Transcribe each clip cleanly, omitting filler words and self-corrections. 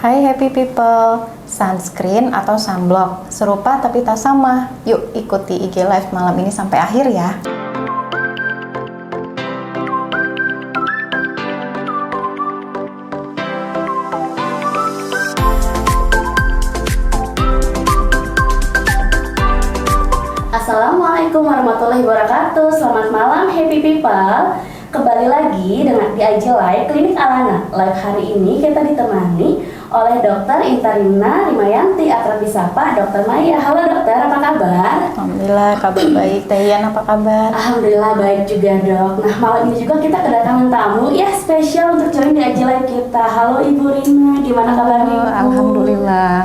Hai happy people, sunscreen atau sunblock serupa tapi tak sama. Yuk ikuti IG Live malam ini sampai akhir ya. Assalamualaikum warahmatullahi wabarakatuh. Selamat malam happy people. Kembali lagi dengan di IG Live Klinik Alana. Live hari ini kita ditemani oleh Dr. Intarina Rimayanti, akrab disapa Dr. Maya. Halo dokter, apa kabar? Alhamdulillah kabar baik. Tehian apa kabar? Alhamdulillah baik juga dok. Nah malam ini juga kita kedatangan tamu ya spesial untuk join di IG Live kita. Halo Ibu Rina, gimana kabarnya Ibu? Alhamdulillah.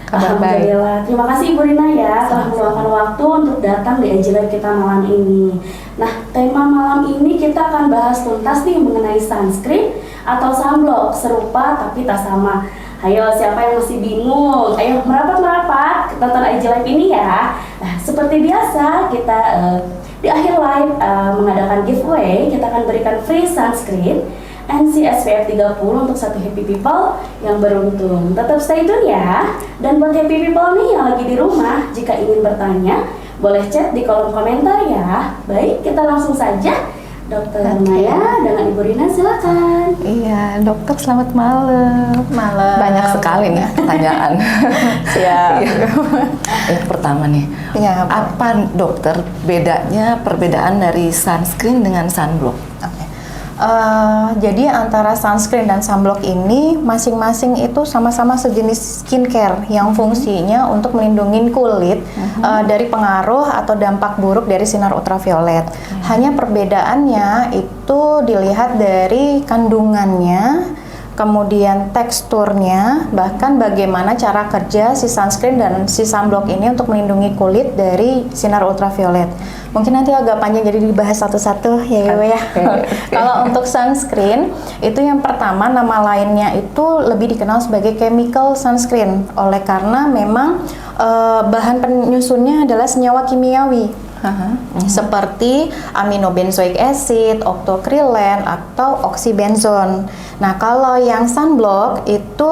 Kabar baik. Alhamdulillah. Terima kasih Ibu Rina ya telah meluangkan waktu untuk datang di IG Live kita malam ini. Nah, tema malam ini kita akan bahas tuntas nih mengenai sunscreen atau sunblock, serupa tapi tak sama. Ayo, siapa yang masih bingung? Ayo merapat-merapat tonton IG Live ini ya. Nah, seperti biasa kita di akhir live mengadakan giveaway, kita akan berikan free sunscreen NC SPF 30 untuk satu happy people yang beruntung. Tetap stay tune ya. Dan buat happy people nih yang lagi di rumah, jika ingin bertanya, boleh chat di kolom komentar ya. Baik, kita langsung saja. Dokter Maya dengan Ibu Rina silakan. Iya, dokter selamat malam. Malam. Banyak sekali nih pertanyaan. Siap. Yang pertama nih, Iya, apa dokter perbedaan dari sunscreen dengan sunblock? Jadi antara sunscreen dan sunblock ini masing-masing itu sama-sama sejenis skincare yang fungsinya untuk melindungi kulit dari pengaruh atau dampak buruk dari sinar ultraviolet. Hanya perbedaannya itu dilihat dari kandungannya, kemudian teksturnya, bahkan bagaimana cara kerja si sunscreen dan si sunblock ini untuk melindungi kulit dari sinar ultraviolet. Mungkin nanti agak panjang jadi dibahas satu-satu ya Ibu ya. Kalau untuk sunscreen itu yang pertama nama lainnya itu lebih dikenal sebagai chemical sunscreen oleh karena memang bahan penyusunnya adalah senyawa kimiawi. Seperti aminobenzoic acid, octocrylene atau oxybenzone. Nah, kalau yang sunblock itu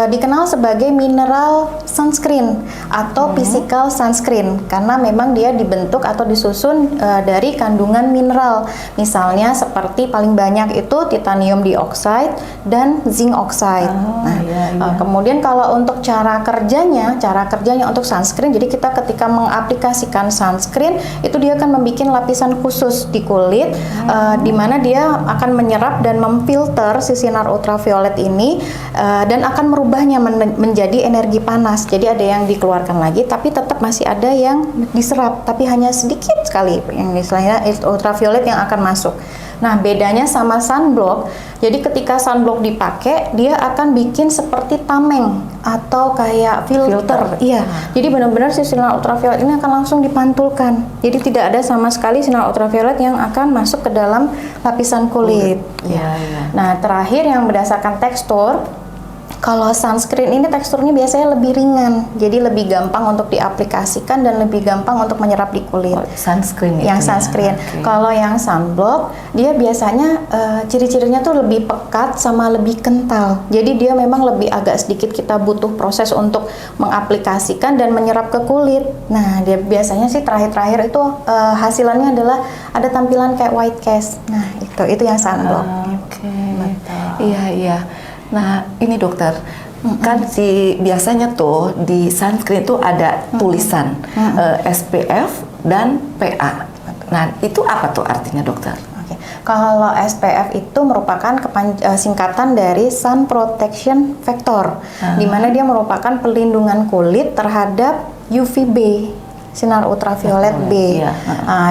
dikenal sebagai mineral sunscreen atau physical sunscreen karena memang dia dibentuk atau disusun dari kandungan mineral. Misalnya seperti paling banyak itu titanium dioxide dan zinc oxide. Kemudian kalau untuk cara kerjanya untuk sunscreen, jadi kita ketika mengaplikasikan sunscreen itu dia akan membuat lapisan khusus di kulit di mana dia akan menyerap dan memfilter si sinar ultraviolet ini dan akan merubahnya menjadi energi panas. Jadi ada yang dikeluarkan lagi tapi tetap masih ada yang diserap tapi hanya sedikit sekali yang istilahnya ultraviolet yang akan masuk. Nah, bedanya sama sunblock, jadi ketika sunblock dipakai, dia akan bikin seperti tameng atau kayak filter. Iya, jadi benar-benar si sinar ultraviolet ini akan langsung dipantulkan. Jadi tidak ada sama sekali sinar ultraviolet yang akan masuk ke dalam lapisan kulit. Nah, terakhir yang berdasarkan tekstur, kalau sunscreen ini teksturnya biasanya lebih ringan, jadi lebih gampang untuk diaplikasikan dan lebih gampang untuk menyerap di kulit. Sunscreen Yang sunscreen. Kalau yang sunblock, dia biasanya ciri-cirinya tuh lebih pekat sama lebih kental. Jadi dia memang lebih agak sedikit kita butuh proses untuk mengaplikasikan dan menyerap ke kulit. Nah, dia biasanya sih terakhir-terakhir itu hasilannya adalah ada tampilan kayak white cast. Nah, itu yang sunblock. Iya. Nah, ini dokter, kan biasanya tuh di sunscreen itu ada tulisan SPF dan PA. Nah, itu apa tuh artinya dokter? Kalau SPF itu merupakan singkatan dari Sun Protection Factor, di mana dia merupakan pelindungan kulit terhadap UVB. Sinar ultraviolet B.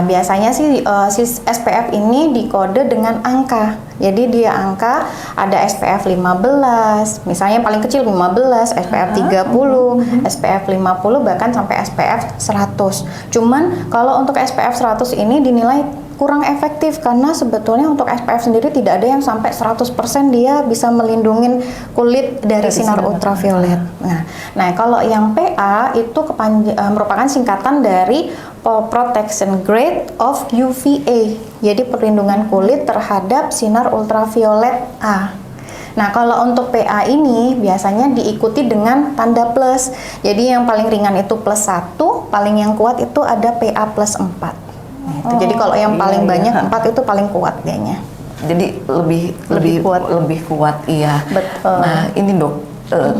Biasanya sih si SPF ini dikode dengan angka. Jadi dia angka ada SPF 15, misalnya paling kecil 15, SPF 30, SPF 50 bahkan sampai SPF 100. Cuman kalau untuk SPF 100 ini dinilai kurang efektif karena sebetulnya untuk SPF sendiri tidak ada yang sampai 100% dia bisa melindungi kulit dari sinar ultraviolet. Nah, kalau yang PA itu merupakan singkatan dari Protection Grade of UVA. Jadi perlindungan kulit terhadap sinar ultraviolet A. Nah, kalau untuk PA ini biasanya diikuti dengan tanda plus. Jadi yang paling ringan itu plus 1, paling yang kuat itu ada PA plus 4. Nah, itu. Jadi kalau yang paling banyak 4 itu paling kuat kayaknya. Jadi lebih kuat, iya. Betul. Nah, ini dok,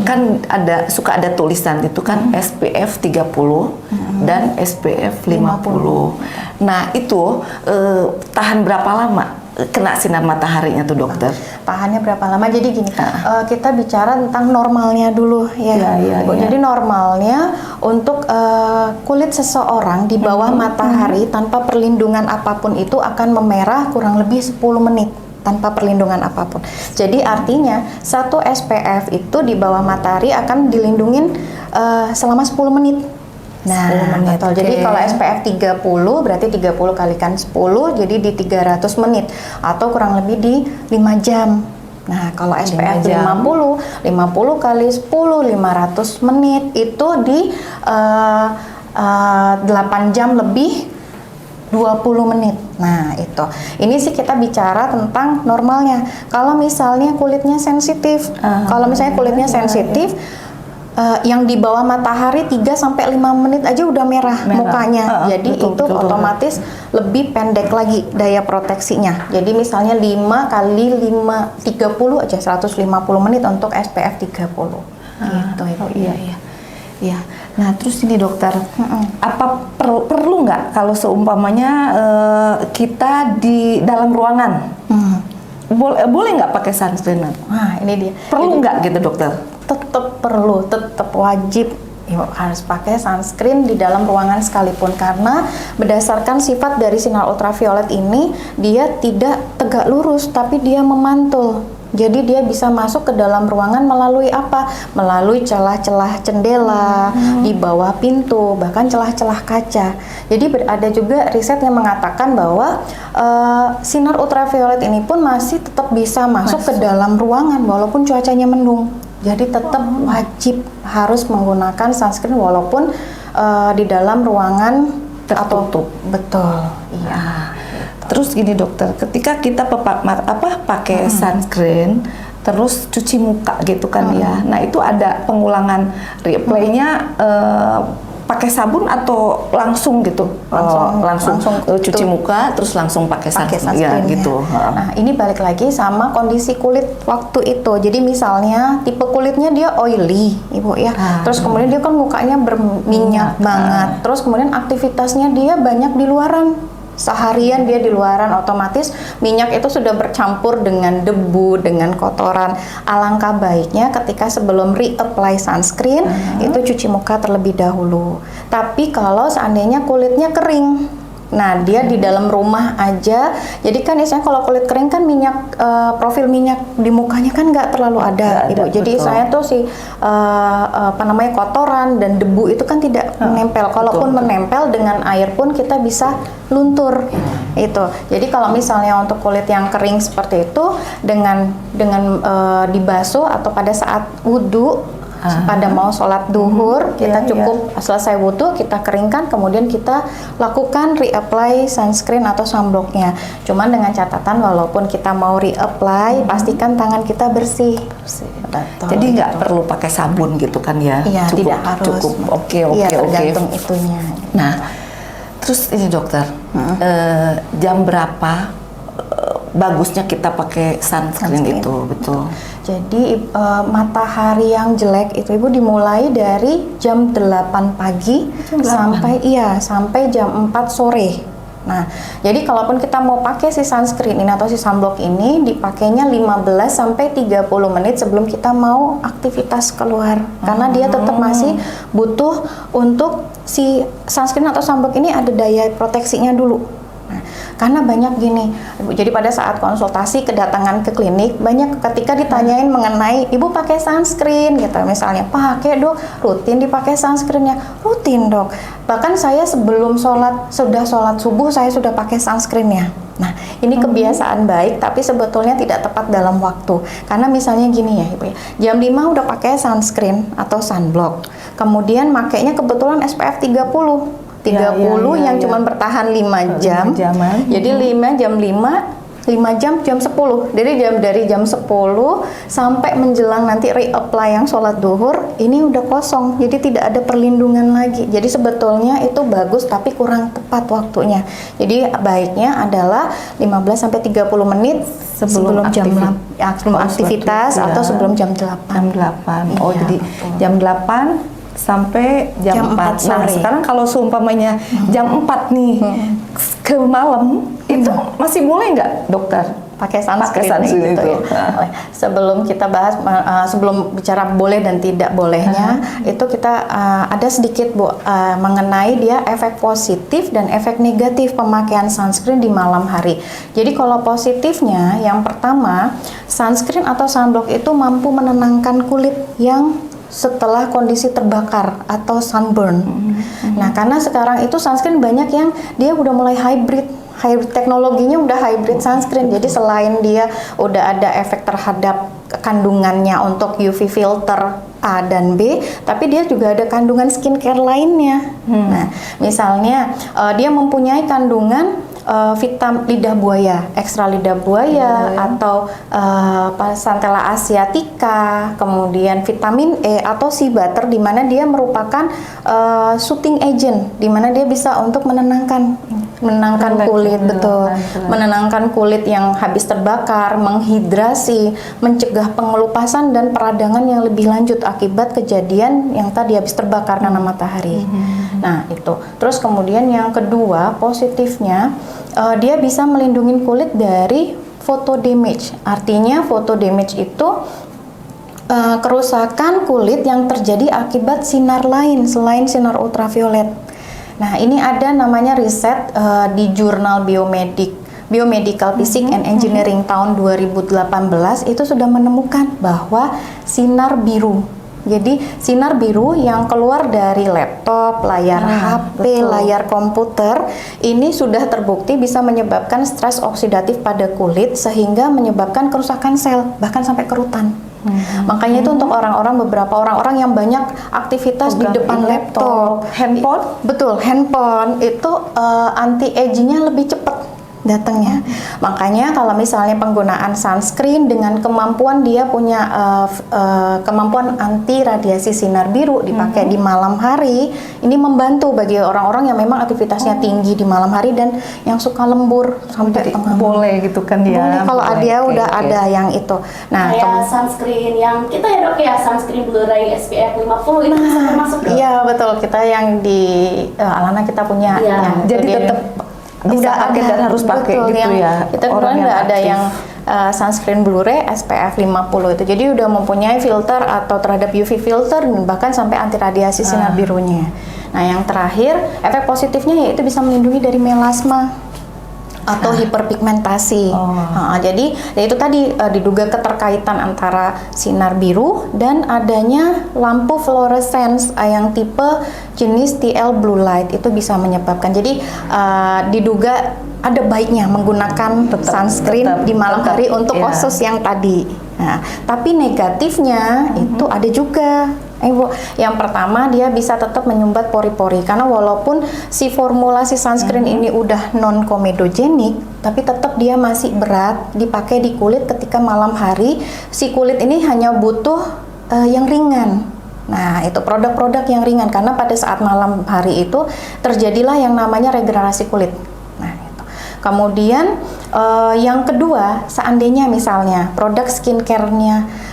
kan suka ada tulisan itu kan SPF 30 dan SPF 50. Nah, itu tahan berapa lama kena sinar mataharinya tuh dokter? Tahannya berapa lama? Jadi gini, kita bicara tentang normalnya dulu ya. Ibu. Jadi normalnya untuk kulit seseorang di bawah matahari tanpa perlindungan apapun itu akan memerah kurang lebih 10 menit tanpa perlindungan apapun. Jadi artinya satu SPF itu di bawah matahari akan dilindungin selama 10 menit. Nah, betul. Jadi kalau SPF 30 berarti 30 kalikan 10 jadi di 300 menit atau kurang lebih di 5 jam. Nah, kalau SPF 50 kali 10 500 menit itu di 8 jam lebih 20 menit. Nah, itu. Ini sih kita bicara tentang normalnya. Kalau misalnya kulitnya sensitif, yang di bawah matahari 3 sampai 5 menit aja udah merah. Mukanya. Jadi betul, otomatis lebih pendek lagi daya proteksinya. Jadi misalnya 5 kali 5 30 aja 150 menit untuk SPF 30. Gitu. Oh iya. Ya, nah terus ini dokter, apa perlu nggak kalau seumpamanya kita di dalam ruangan, boleh nggak pakai sunscreen? Nah ini dia. Perlu nggak gitu dokter? Tetap perlu, tetap wajib. Harus pakai sunscreen di dalam ruangan sekalipun karena berdasarkan sifat dari sinar ultraviolet ini dia tidak tegak lurus tapi dia memantul. Jadi dia bisa masuk ke dalam ruangan melalui apa? Melalui celah-celah jendela, di bawah pintu, bahkan celah-celah kaca. Jadi ada juga riset yang mengatakan bahwa sinar ultraviolet ini pun masih tetap bisa masuk ke dalam ruangan walaupun cuacanya mendung. Jadi tetap wajib harus menggunakan sunscreen walaupun di dalam ruangan tertutup. Betul. Iya. Terus gini dokter, ketika kita pakai sunscreen, terus cuci muka gitu kan ya. Nah itu ada pengulangan reapply-nya pakai sabun atau langsung gitu? Langsung cuci muka, terus langsung pakai sunscreen ya, gitu. Nah ini balik lagi sama kondisi kulit waktu itu. Jadi misalnya tipe kulitnya dia oily, ibu ya. Terus kemudian dia kan mukanya berminyak banget. Terus kemudian aktivitasnya dia banyak di luaran. Seharian dia di luaran, otomatis minyak itu sudah bercampur dengan debu, dengan kotoran. Alangkah baiknya ketika sebelum reapply sunscreen itu cuci muka terlebih dahulu. Tapi kalau seandainya kulitnya kering, nah dia di dalam rumah aja, jadi kan misalnya kalau kulit kering kan minyak, profil minyak di mukanya kan nggak terlalu ada, ibu. Jadi saya tuh kotoran dan debu itu kan tidak menempel. Kalaupun menempel dengan air pun kita bisa luntur itu. Jadi kalau misalnya untuk kulit yang kering seperti itu dengan dibasuh atau pada saat wudhu, pada mau sholat duhur, kita cukup selesai wudhu, kita keringkan, kemudian kita lakukan reapply sunscreen atau sunblocknya. Cuman dengan catatan walaupun kita mau reapply, pastikan tangan kita bersih. Betul. Jadi nggak perlu pakai sabun gitu kan ya? Iya, tidak harus. Cukup. Oke. Tergantung itunya. Nah, terus ini dokter, jam berapa bagusnya kita pakai sunscreen itu, betul? Jadi matahari yang jelek itu ibu dimulai dari jam 8 pagi sampai jam 4 sore. Nah, jadi kalaupun kita mau pakai si sunscreen ini atau si sunblock ini dipakainya 15 sampai 30 menit sebelum kita mau aktivitas keluar. Karena dia tetap masih butuh untuk si sunscreen atau sunblock ini ada daya proteksinya dulu. Karena banyak gini, jadi pada saat konsultasi kedatangan ke klinik banyak ketika ditanyain mengenai ibu pakai sunscreen gitu, misalnya pakai dok, rutin dipakai sunscreennya, rutin dok, bahkan saya sebelum sudah sholat subuh saya sudah pakai sunscreennya. Nah ini kebiasaan baik tapi sebetulnya tidak tepat dalam waktu, karena misalnya gini ya ibu ya, jam 5 udah pakai sunscreen atau sunblock, kemudian makainya kebetulan SPF 30 yang cuma bertahan 5 jam. Jadi jam 5 5 jam 10. Jadi dari jam 10 sampai menjelang nanti reapply yang sholat duhur, ini udah kosong. Jadi tidak ada perlindungan lagi. Jadi sebetulnya itu bagus tapi kurang tepat waktunya. Jadi baiknya adalah 15 sampai 30 menit sebelum aktivitas atau sebelum jam 8. Jam 8. Oh, Iya, jadi betul. jam 8 sampai jam 4. Jam 4 Nah, sore. sekarang kalau seumpamanya jam 4 nih ke malam, itu masih boleh nggak, dokter? Pakai sunscreen, sunscreen gitu itu. ya. Sebelum kita bahas, sebelum bicara boleh dan tidak bolehnya, itu kita ada sedikit mengenai dia efek positif dan efek negatif pemakaian sunscreen di malam hari. Jadi kalau positifnya, yang pertama, sunscreen atau sunblock itu mampu menenangkan kulit yang setelah kondisi terbakar atau sunburn. Nah, karena sekarang itu sunscreen banyak yang dia udah mulai hybrid teknologinya udah hybrid sunscreen. Jadi selain dia udah ada efek terhadap kandungannya untuk UV filter A dan B, tapi dia juga ada kandungan skincare lainnya. Nah, misalnya dia mempunyai kandungan vitamin lidah buaya, ekstra lidah buaya, atau Santhella asiatica, kemudian vitamin E atau sea butter, di mana dia merupakan soothing agent, di mana dia bisa untuk menenangkan kulit, betul, menenangkan kulit yang habis terbakar, menghidrasi, mencegah pengelupasan dan peradangan yang lebih lanjut akibat kejadian yang tadi habis terbakar karena matahari. Nah, itu. Terus kemudian yang kedua, positifnya dia bisa melindungi kulit dari photo damage. Artinya photo damage itu kerusakan kulit yang terjadi akibat sinar lain selain sinar ultraviolet. Nah, ini ada namanya riset di jurnal Biomedical Physics and Engineering tahun 2018 itu sudah menemukan bahwa sinar biru. Jadi sinar biru yang keluar dari laptop, layar HP, layar komputer ini sudah terbukti bisa menyebabkan stres oksidatif pada kulit sehingga menyebabkan kerusakan sel bahkan sampai kerutan. Makanya itu untuk beberapa orang-orang yang banyak aktivitas di depan laptop, handphone, betul, handphone itu anti aging-nya lebih cepat datangnya. Makanya kalau misalnya penggunaan sunscreen dengan kemampuan dia punya kemampuan anti radiasi sinar biru dipakai di malam hari, ini membantu bagi orang-orang yang memang aktivitasnya tinggi di malam hari dan yang suka lembur sampai tengah malam. Boleh gitu kan ya. Boleh kalau dia udah ada yang itu. Nah, kayak sunscreen yang kita ya dok ya, sunscreen Blu-ray SPF 50 itu bisa termasuk dok? Iya betul, kita yang di Alana kita punya. Iya. Jadi tetap bisa pakai dan harus pakai betul, gitu ya. Kita orang kebetulan yang ada aktif. yang sunscreen Blu-ray SPF 50 itu. Jadi udah mempunyai filter atau terhadap UV filter bahkan sampai anti radiasi sinar birunya. Nah, yang terakhir efek positifnya yaitu bisa melindungi dari melasma atau hiperpigmentasi. Jadi ya itu tadi diduga keterkaitan antara sinar biru dan adanya lampu fluorescence yang tipe jenis TL blue light itu bisa menyebabkan. Jadi diduga ada baiknya menggunakan sunscreen di malam hari untuk khusus yang tadi. Nah, tapi negatifnya itu ada juga. Ibu, yang pertama dia bisa tetap menyumbat pori-pori karena walaupun si formulasi sunscreen ini udah non komedogenik, tapi tetap dia masih berat dipakai di kulit ketika malam hari. Si kulit ini hanya butuh yang ringan. Nah, itu produk-produk yang ringan karena pada saat malam hari itu terjadilah yang namanya regenerasi kulit. Nah, itu. Kemudian yang kedua, seandainya misalnya produk skincare-nya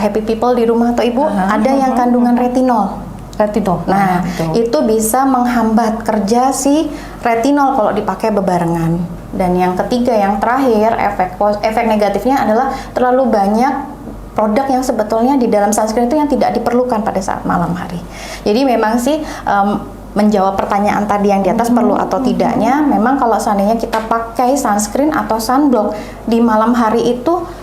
Happy People di rumah atau ibu ada yang kandungan retinol. Nah, itu bisa menghambat kerja si retinol kalau dipakai bebarengan. Dan yang ketiga, yang terakhir, efek negatifnya adalah terlalu banyak produk yang sebetulnya di dalam sunscreen itu yang tidak diperlukan pada saat malam hari. Jadi memang sih menjawab pertanyaan tadi yang di atas perlu atau tidaknya, memang kalau seandainya kita pakai sunscreen atau sunblock di malam hari itu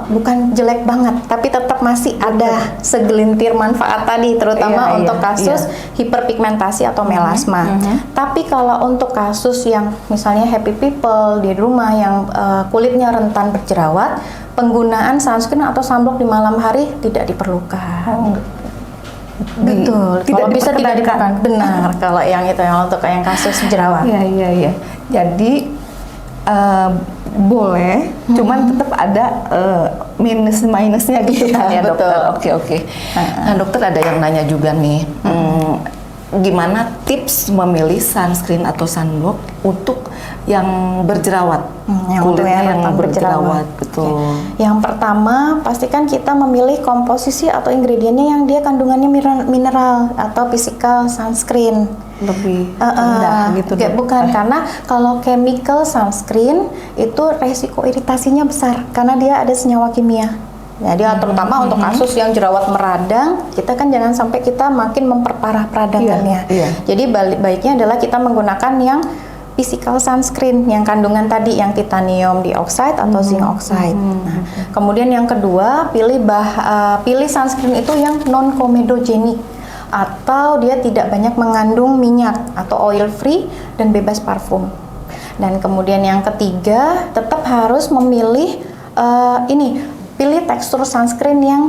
bukan jelek banget, tapi tetap masih ada segelintir manfaat tadi, terutama untuk kasus hiperpigmentasi atau melasma. Tapi kalau untuk kasus yang misalnya Happy People di rumah yang kulitnya rentan berjerawat, penggunaan sunscreen atau sunblock di malam hari tidak diperlukan. Betul, kalau bisa tidak diperlukan. Benar, kalau yang itu yang untuk yang kasus jerawat. Iya. Jadi boleh, cuman tetap ada minusnya gitu kan ya Betul. dokter. Oke. Nah dokter, ada yang nanya juga nih, gimana tips memilih sunscreen atau sunblock untuk yang berjerawat, yang kulitnya yang rentan berjerawat, betul. Oke. Yang pertama, pastikan kita memilih komposisi atau ingredientnya yang dia kandungannya mineral atau physical sunscreen. Lebih rendah gitu dok. Bukan, karena kalau chemical sunscreen itu resiko iritasinya besar karena dia ada senyawa kimia. Jadi terutama untuk kasus yang jerawat meradang, kita kan jangan sampai kita makin memperparah peradangannya. Iya. Jadi baiknya adalah kita menggunakan yang physical sunscreen yang kandungan tadi, yang titanium dioxide atau zinc oxide. Nah, kemudian yang kedua, pilih sunscreen itu yang non comedogenic atau dia tidak banyak mengandung minyak atau oil free dan bebas parfum. Dan kemudian yang ketiga, tetap harus memilih pilih tekstur sunscreen yang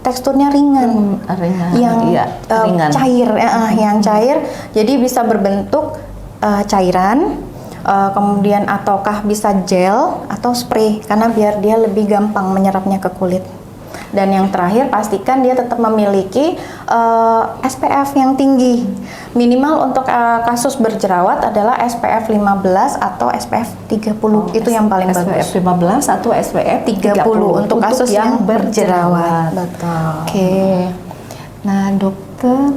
teksturnya ringan, yang ringan. cair, yang cair. Jadi bisa berbentuk cairan, kemudian ataukah bisa gel atau spray, karena biar dia lebih gampang menyerapnya ke kulit. Dan yang terakhir, pastikan dia tetap memiliki SPF yang tinggi. Minimal untuk kasus berjerawat adalah SPF 15 atau SPF 30. Itu yang paling bagus. SPF 15 atau SPF 30 untuk kasus yang berjerawat. Betul. Oke. Nah, dokter,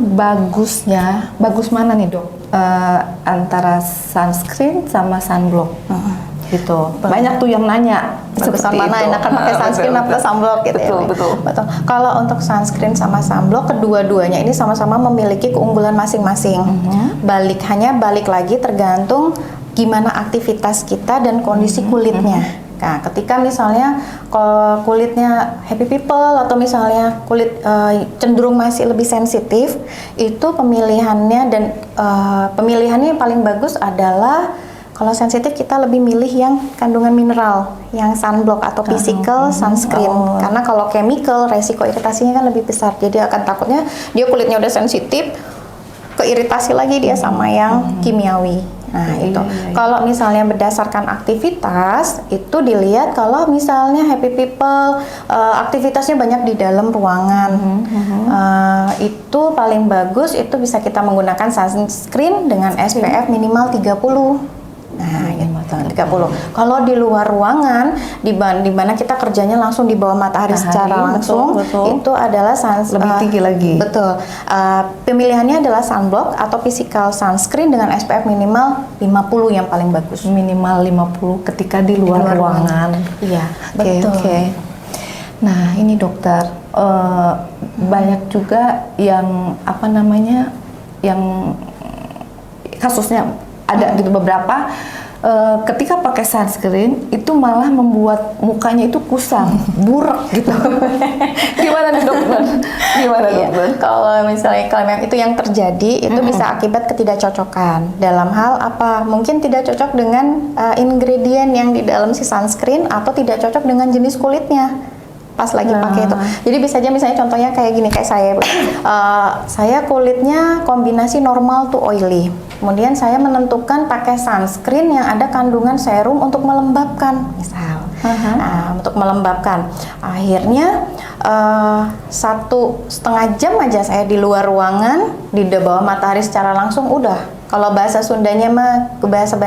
bagus mana nih, Dok? Antara sunscreen sama sunblock. Gitu. Banyak tuh yang nanya Bagusan mana enakan pakai sunscreen atau sunblock gitu. Betul. Kalau untuk sunscreen sama sunblock, kedua-duanya ini sama-sama memiliki keunggulan masing-masing. Balik lagi tergantung gimana aktivitas kita dan kondisi kulitnya. Nah, ketika misalnya kulitnya happy people atau misalnya kulit cenderung masih lebih sensitif, itu pemilihannya yang paling bagus adalah kalau sensitif kita lebih milih yang kandungan mineral, yang sunblock atau physical sunscreen. Karena kalau chemical resiko iritasinya kan lebih besar. Jadi akan takutnya dia kulitnya udah sensitif, keiritasi lagi dia sama yang kimiawi. Nah, itu. Kalau misalnya berdasarkan aktivitas, itu dilihat kalau misalnya happy people aktivitasnya banyak di dalam ruangan. Itu paling bagus itu bisa kita menggunakan sunscreen dengan SPF minimal 30. Nah, 30. Kalau di luar ruangan, di mana kita kerjanya langsung di bawah matahari secara langsung, itu adalah lebih tinggi lagi. Betul. Pemilihannya adalah sunblock atau physical sunscreen dengan SPF minimal 50 yang paling bagus. Minimal 50 ketika di luar ruangan. Iya, betul. Oke. Nah, ini dokter, banyak juga yang yang kasusnya ada gitu beberapa ketika pakai sunscreen itu malah membuat mukanya itu kusam, burak gitu. Gimana nih dokter? Kalau misalnya itu yang terjadi itu bisa akibat ketidakcocokan dalam hal apa? Mungkin tidak cocok dengan ingredient yang di dalam si sunscreen atau tidak cocok dengan jenis kulitnya pas lagi pakai itu. Jadi bisa aja misalnya contohnya kayak gini, kayak saya kulitnya kombinasi normal to oily. Kemudian saya menentukan pakai sunscreen yang ada kandungan serum untuk melembabkan, misal. Untuk melembabkan. Akhirnya 1,5 jam aja saya di luar ruangan, di bawah matahari secara langsung udah. Kalau bahasa Sundanya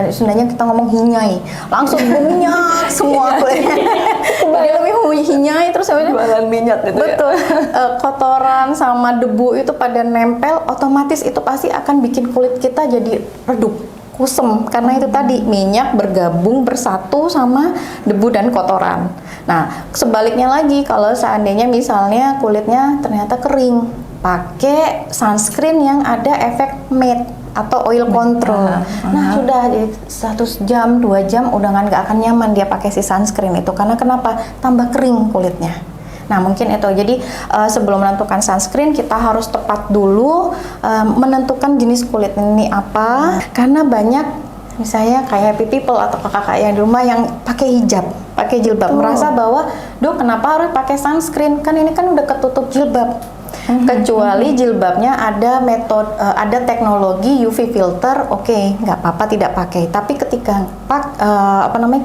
Sundanya kita ngomong hinyai, langsung minyak semua kulitnya. Jadi lebih hinyai terus jualan minyak gitu. Betul. Kotoran sama debu itu pada nempel, otomatis itu pasti akan bikin kulit kita jadi redup, kusem, karena itu tadi minyak bergabung bersatu sama debu dan kotoran. Nah, sebaliknya lagi kalau seandainya misalnya kulitnya ternyata kering, pakai sunscreen yang ada efek matte atau oil control. Nah, sudah 1 jam, 2 jam udah nggak akan nyaman dia pakai si sunscreen itu. Karena kenapa? Tambah kering kulitnya. Nah, mungkin itu. Jadi sebelum menentukan sunscreen kita harus tepat dulu menentukan jenis kulit ini apa. Karena banyak misalnya kayak happy people atau kakak yang di rumah yang pakai hijab, pakai jilbab, merasa bahwa, "Dok, kenapa harus pakai sunscreen? Kan ini kan udah ketutup jilbab." Kecuali jilbabnya ada ada teknologi UV filter, oke, nggak apa-apa tidak pakai. Tapi ketika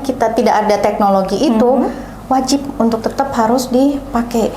kita tidak ada teknologi itu, wajib untuk tetap harus dipakai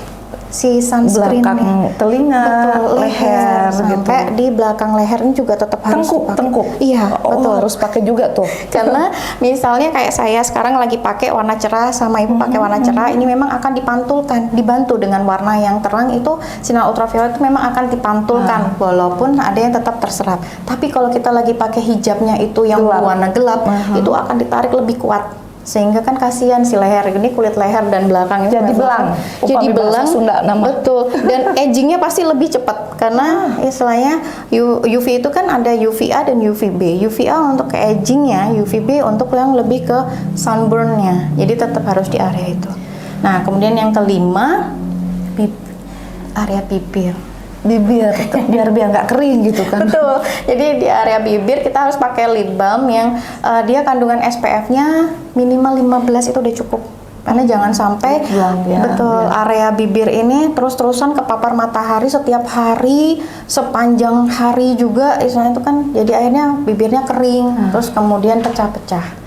si sunscreennya. Belakang telinga, betul, leher sampai gitu. di belakang leher ini juga tetap harus dipakai. Tengkuk. Iya, betul. Harus pakai juga tuh. Karena misalnya kayak saya sekarang lagi pakai warna cerah sama ibu pakai warna cerah, ini memang akan dipantulkan, dibantu dengan warna yang terang itu sinar ultraviolet itu memang akan dipantulkan walaupun ada yang tetap terserap. Tapi kalau kita lagi pakai hijabnya itu yang warna gelap, itu akan ditarik lebih kuat. Sehingga kan kasihan si leher ini, kulit leher dan belakang ini Jadi belang. jadi belang, Sunda nama. betul. Dan agingnya pasti lebih cepat karena istilahnya UV itu kan ada UVA dan UVB. UVA untuk ke agingnya, UVB untuk yang lebih ke sunburnnya. Jadi tetap harus di area itu. Nah kemudian yang kelima, area bibir. Bibir biar nggak kering gitu kan. Betul. Jadi di area bibir kita harus pakai lip balm yang dia kandungan SPF-nya minimal 15 itu udah cukup. Karena jangan sampai area bibir ini terus-terusan kepapar matahari setiap hari, sepanjang hari juga istilahnya itu kan jadi akhirnya bibirnya kering, terus kemudian pecah-pecah.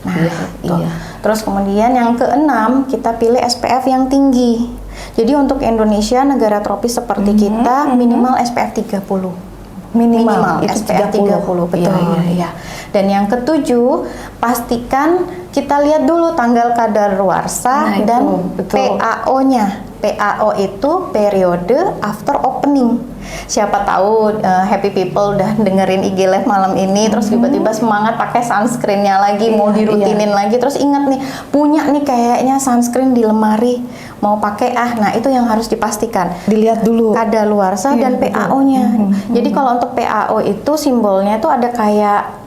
Nah, itu. Terus kemudian yang keenam, kita pilih SPF yang tinggi. Jadi untuk Indonesia, negara tropis seperti kita, minimal SPF 30. Minimal itu SPF 30, betul. Iya. Dan yang ketujuh, pastikan kita lihat dulu tanggal kadaluarsa dan PAO-nya. PAO itu periode after opening. Siapa tahu happy people udah dengerin IG Live malam ini, terus tiba-tiba semangat pakai sunscreennya lagi, mau dirutinin lagi, terus ingat nih, punya nih kayaknya sunscreen di lemari, mau pakai nah itu yang harus dipastikan. Dilihat dulu kadaluarsa dan PAO-nya. Jadi kalau untuk PAO itu simbolnya itu ada kayak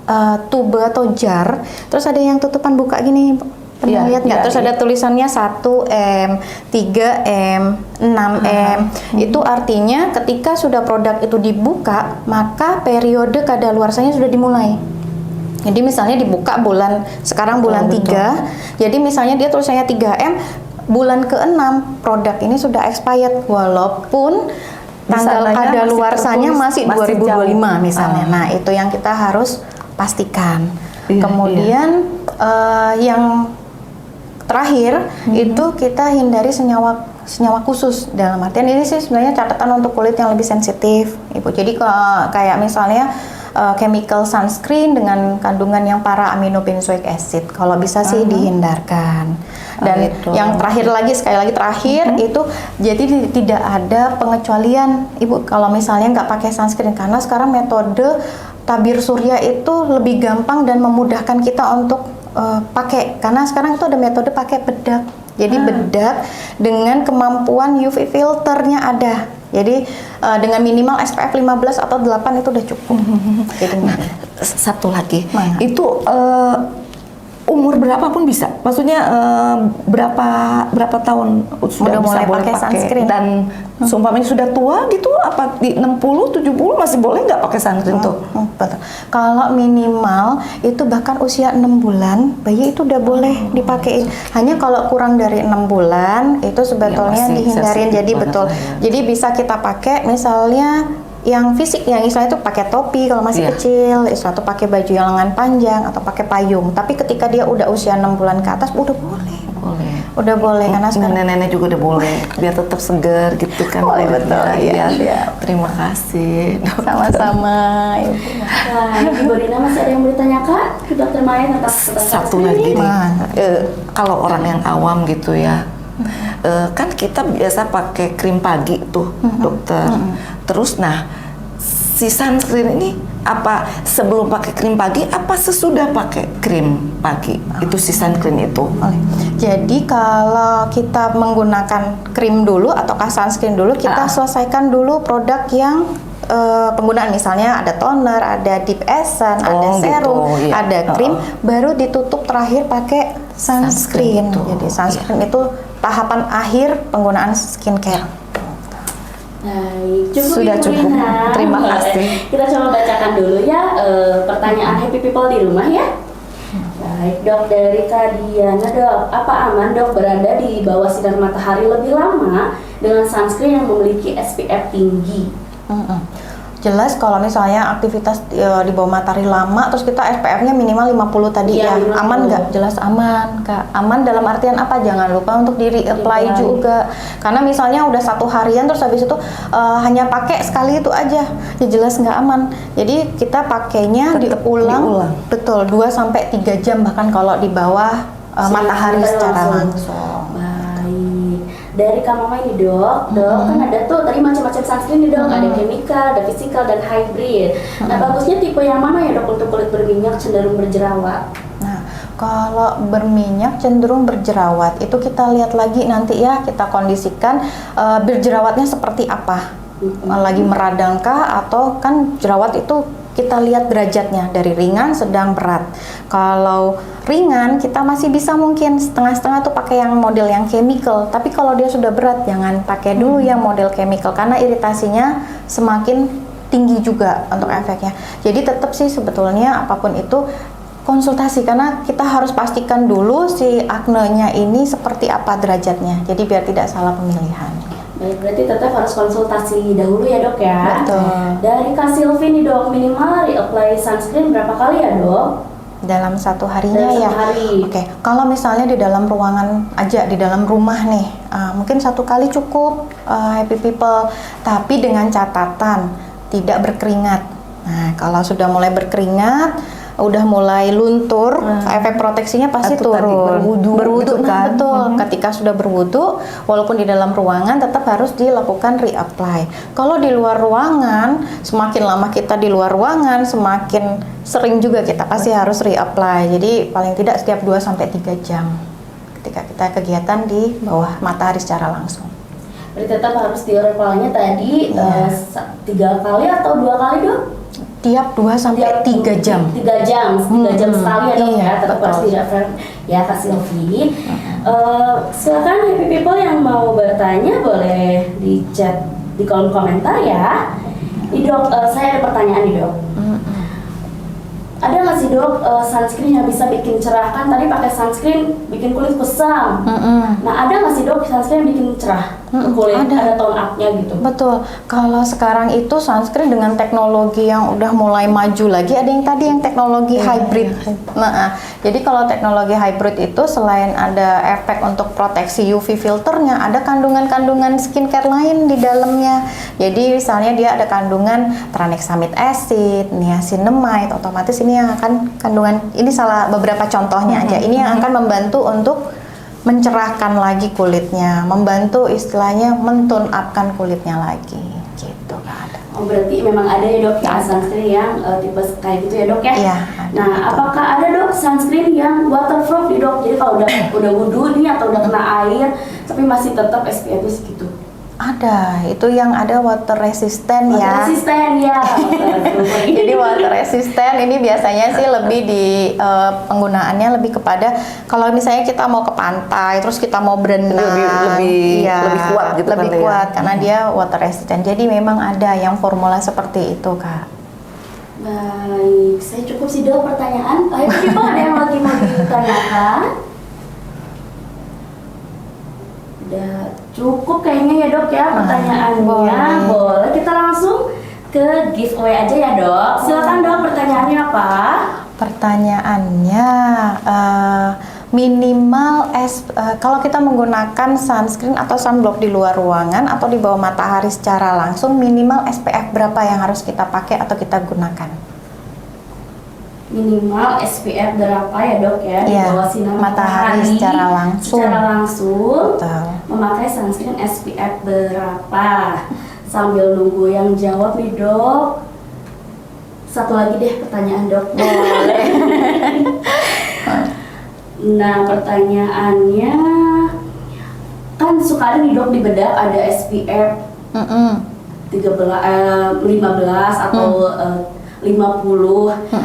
tube atau jar, terus ada yang tutupan buka gini. Pernah lihat nggak? Terus ada tulisannya 1M, 3M, 6M. Itu artinya ketika sudah produk itu dibuka, maka periode kadaluarsanya sudah dimulai. Jadi misalnya dibuka sekarang bulan 3, jadi misalnya dia tulisannya 3M, bulan ke-6 produk ini sudah expired walaupun tanggal kadaluarsanya masih 2025 misalnya. Nah, itu yang kita harus pastikan. Kemudian yang terakhir itu kita hindari senyawa khusus, dalam artian ini sih sebenarnya catatan untuk kulit yang lebih sensitif, Ibu. Jadi kayak misalnya chemical sunscreen dengan kandungan yang para aminobenzoic acid, kalau bisa sih dihindarkan. Dan yang terakhir lagi, sekali lagi terakhir itu, jadi tidak ada pengecualian, Ibu, kalau misalnya nggak pakai sunscreen, karena sekarang metode tabir surya itu lebih gampang dan memudahkan kita untuk pakai, karena sekarang itu ada metode pakai bedak. Jadi bedak dengan kemampuan UV filternya ada. Jadi dengan minimal SPF 15 atau 8 itu udah cukup. Satu lagi, itu umur berapapun bisa. Maksudnya berapa tahun sudah mulai boleh pakai sunscreen dan seumpamanya sudah tua gitu, apa di 60, 70 masih boleh nggak pakai sunscreen tuh? Betul. Kalau minimal itu bahkan usia 6 bulan bayi itu udah boleh dipakai. Hanya kalau kurang dari 6 bulan itu sebetulnya dihindarin. Jadi betul. Jadi bisa kita pakai misalnya yang fisik, yang istilahnya itu pakai topi kalau masih kecil, istilahnya pakai baju yang lengan panjang atau pakai payung. Tapi ketika dia udah usia 6 bulan ke atas udah boleh. Udah boleh karena sekarang nenek-nenek juga udah boleh biar tetap segar gitu kan. Betul. Iya. Terima kasih. Sama-sama, Ibu. Nah, Ibu Rina masih ada yang mau ditanyakan ke Dokter Maya tentang satu lagi nih. Kalau orang yang awam gitu ya, kan kita biasa pakai krim pagi tuh, dokter. Terus si sunscreen ini apa sebelum pakai krim pagi, apa sesudah pakai krim pagi? Itu si sunscreen itu. Jadi kalau kita menggunakan krim dulu ataukah sunscreen dulu, kita selesaikan dulu produk yang penggunaan, misalnya ada toner, ada deep essence, ada serum, ada krim, baru ditutup terakhir pakai sunscreen. Jadi sunscreen itu tahapan akhir penggunaan skincare. Sudah cukup. Terima kasih. Kita coba bacakan dulu ya pertanyaan happy people di rumah ya. Baik dok, dari Kak Diana dok, apa aman dok berada di bawah sinar matahari lebih lama dengan sunscreen yang memiliki SPF tinggi? Jelas kalau misalnya aktivitas di bawah matahari lama terus kita SPF-nya minimal 50 tadi Iya, ya. 50. Aman nggak? Jelas aman, Kak. Aman dalam artian apa? Jangan lupa untuk di-reapply juga. Karena misalnya udah 1 harian terus habis itu hanya pakai sekali itu aja. Ya jelas nggak aman. Jadi kita pakainya Tetap diulang. Betul, 2 sampai 3 jam bahkan kalau di bawah matahari secara langsung. Baik. Dari Kak Mama ini dok, kan ada tuh tadi macam-macam sunscreen nih dok, ada chemical, ada physical dan hybrid. Nah bagusnya tipe yang mana ya dok untuk kulit berminyak cenderung berjerawat? Nah, kalau berminyak cenderung berjerawat, itu kita lihat lagi nanti ya, kita kondisikan berjerawatnya seperti apa. Lagi meradangkah atau kan jerawat itu kita lihat derajatnya dari ringan, sedang, berat. Kalau ringan kita masih bisa mungkin setengah-setengah tuh pakai yang model yang chemical. Tapi kalau dia sudah berat jangan pakai dulu yang model chemical karena iritasinya semakin tinggi juga untuk efeknya. Jadi tetap sih sebetulnya apapun itu konsultasi karena kita harus pastikan dulu si aknenya ini seperti apa derajatnya. Jadi biar tidak salah pemilihan. Baik, berarti tetap harus konsultasi dahulu ya dok ya. Betul. Dari Kak Silvi nih dok, minimal reapply sunscreen berapa kali ya dok? Dalam 1 harinya Dalam ya. 1 hari. Oke, kalau misalnya di dalam ruangan aja, di dalam rumah nih, mungkin 1 kali cukup, happy people. Tapi dengan catatan tidak berkeringat. Nah, kalau sudah mulai berkeringat, udah mulai luntur, efek proteksinya pasti Atau tadi turun. berwudu gitu nah, kan. betul. Ketika sudah berwudu, walaupun di dalam ruangan tetap harus dilakukan reapply. Kalau di luar ruangan, semakin lama kita di luar ruangan, semakin sering juga kita pasti harus reapply. Jadi paling tidak setiap 2 sampai 3 jam ketika kita kegiatan di bawah matahari secara langsung. Berarti tetap harus di reapply-nya tadi 3 kali atau 2 kali dok? Tiap 2 sampai 3 jam. 3 jam sekali ya dok Iya, ya, tetap harus betul. di refer ya Kak Silvi. Silakan happy people yang mau bertanya boleh di chat di kolom komentar ya. Nih dok, saya ada pertanyaan nih dok. Ada nggak sih dok sunscreen yang bisa bikin cerah? Kan tadi pakai sunscreen bikin kulit kusam. Nah ada nggak sih dok sunscreen yang bikin cerah ke kulit? Ada tone up-nya gitu. Betul. Kalau sekarang itu sunscreen dengan teknologi yang udah mulai maju lagi, ada yang tadi yang teknologi hybrid. Nah, jadi kalau teknologi hybrid itu selain ada efek untuk proteksi UV filternya, ada kandungan-kandungan skincare lain di dalamnya. Jadi misalnya dia ada kandungan tranexamic acid, niacinamide, otomatis ini yang akan kandungan ini salah beberapa contohnya aja. Ini yang akan membantu untuk mencerahkan lagi kulitnya, membantu istilahnya mentone upkan kulitnya lagi, gitu kan. Oh berarti memang ada ya dok ya sunscreen yang tipe kayak gitu ya dok ya? Iya. Nah apakah ada dok sunscreen yang waterproof nih dok? Jadi kalau udah wudu nih atau udah kena air tapi masih tetap SPF-nya segitu? Ada, itu yang ada water resistant ya. Resisten ya. Jadi water resistant ini biasanya sih lebih di penggunaannya lebih kepada kalau misalnya kita mau ke pantai terus kita mau berenang Lebih kuat gitu lebih kan, kuat ya? karena dia water resistant. Jadi memang ada yang formula seperti itu Kak. Baik, saya cukup sih dok pertanyaan. Ayo people ada yang lagi mau ditanyakan? Udah cukup kayaknya ya dok ya pertanyaannya. Boleh kita langsung ke giveaway aja ya dok. Silakan dok pertanyaannya apa? Pertanyaannya minimal kalau kita menggunakan sunscreen atau sunblock di luar ruangan atau di bawah matahari secara langsung minimal SPF berapa yang harus kita pakai atau kita gunakan? Minimal SPF berapa ya dok ya di Iya, bawah sinar matahari secara langsung. Secara langsung Betul. memakai sunscreen SPF berapa? Sambil nunggu yang jawab nih dok. Satu lagi deh pertanyaan dok. Boleh. Nah pertanyaannya kan suka ada nih dok di bedak ada SPF 15 atau 50.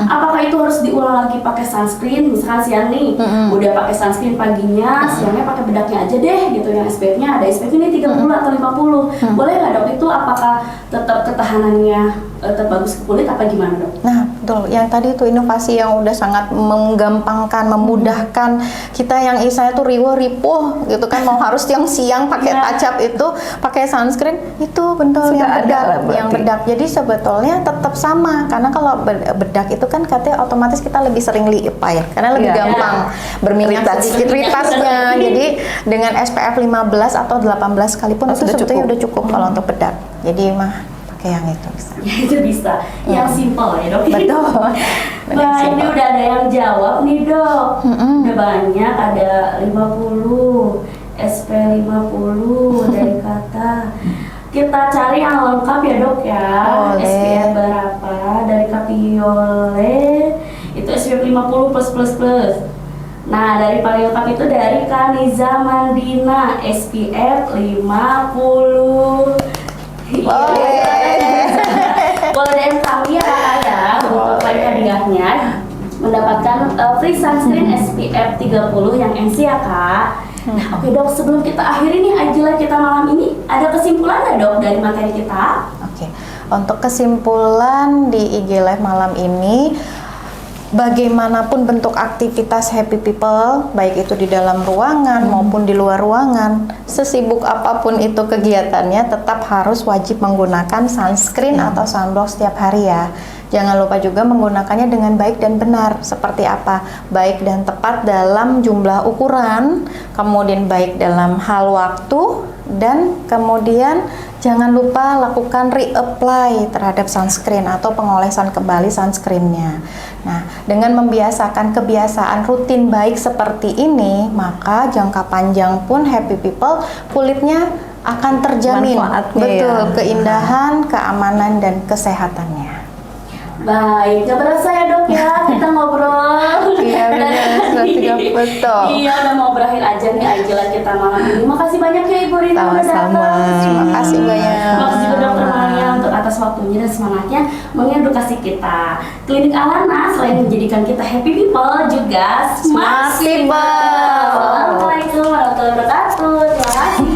Apakah itu harus diulang lagi pakai sunscreen? Misalkan siang nih udah pakai sunscreen paginya, siangnya pakai bedaknya aja deh gitu yang SPF-nya ada SPF ini 30 atau 50. Boleh nggak dok itu apakah tetap ketahanannya tetap bagus ke kulit apa gimana dok? Nah, betul. Yang tadi itu inovasi yang udah sangat menggampangkan, memudahkan kita yang istilahnya tuh ripuh gitu kan, mau harus yang siang pakai touch up itu, pakai sunscreen itu betul Sudah yang ada bedak, lah berarti. yang bedak. Jadi sebetulnya tetap sama, karena kalau bedak itu kan katanya otomatis kita lebih sering lipat ya, karena lebih Iya. gampang berminyak Retouch. sedikit ritasnya. Jadi dengan SPF 15 atau 18 sekalipun Oh, itu sudah sebetulnya cukup. udah cukup kalau untuk bedak. Jadi mah pakai yang itu bisa. Ya itu bisa. Yang simple ya dok. Betul. Nah ini udah ada yang jawab nih dok. Udah banyak, ada 50 SP 50 dari kata. Kita cari yang lengkap ya dok ya. Boleh. SPF berapa dari Kapiole itu SPF 50 plus. Nah dari paling lengkap itu dari Kaniza Mandina SPF 50. Boleh DM kami ya kakak ya untuk paling hadiahnya mendapatkan free sunscreen SPF 30 yang NC ya kak. Nah oke dok, sebelum kita akhiri nih ajilan kita malam ini, ada kesimpulan nggak dok dari materi kita? Oke, untuk kesimpulan di IG Live malam ini, bagaimanapun bentuk aktivitas happy people, baik itu di dalam ruangan maupun di luar ruangan, sesibuk apapun itu kegiatannya, tetap harus wajib menggunakan sunscreen atau sunblock setiap hari ya. Jangan lupa juga menggunakannya dengan baik dan benar. Seperti apa? Baik dan tepat dalam jumlah ukuran, kemudian baik dalam hal waktu, dan kemudian jangan lupa lakukan reapply terhadap sunscreen atau pengolesan kembali sunscreennya. Nah, dengan membiasakan kebiasaan rutin baik seperti ini, maka jangka panjang pun happy people kulitnya akan terjamin. Manfaatnya Betul, ya. keindahan, keamanan, dan kesehatannya. Baik, gak berasa ya dok ya kita ngobrol. Iya benar, sudah 30 toh. Iya udah mau berakhir aja nih ajilan kita malam ini. Makasih banyak ya Ibu Rina udah datang. Sama-sama. Terima kasih banyak. Terima kasih juga Dokter Maya untuk atas waktunya dan semangatnya mengedukasi kita. Klinik Alana selain menjadikan kita happy people juga smart Smart people. Assalamualaikum warahmatullahi wabarakatuh. Terima kasih.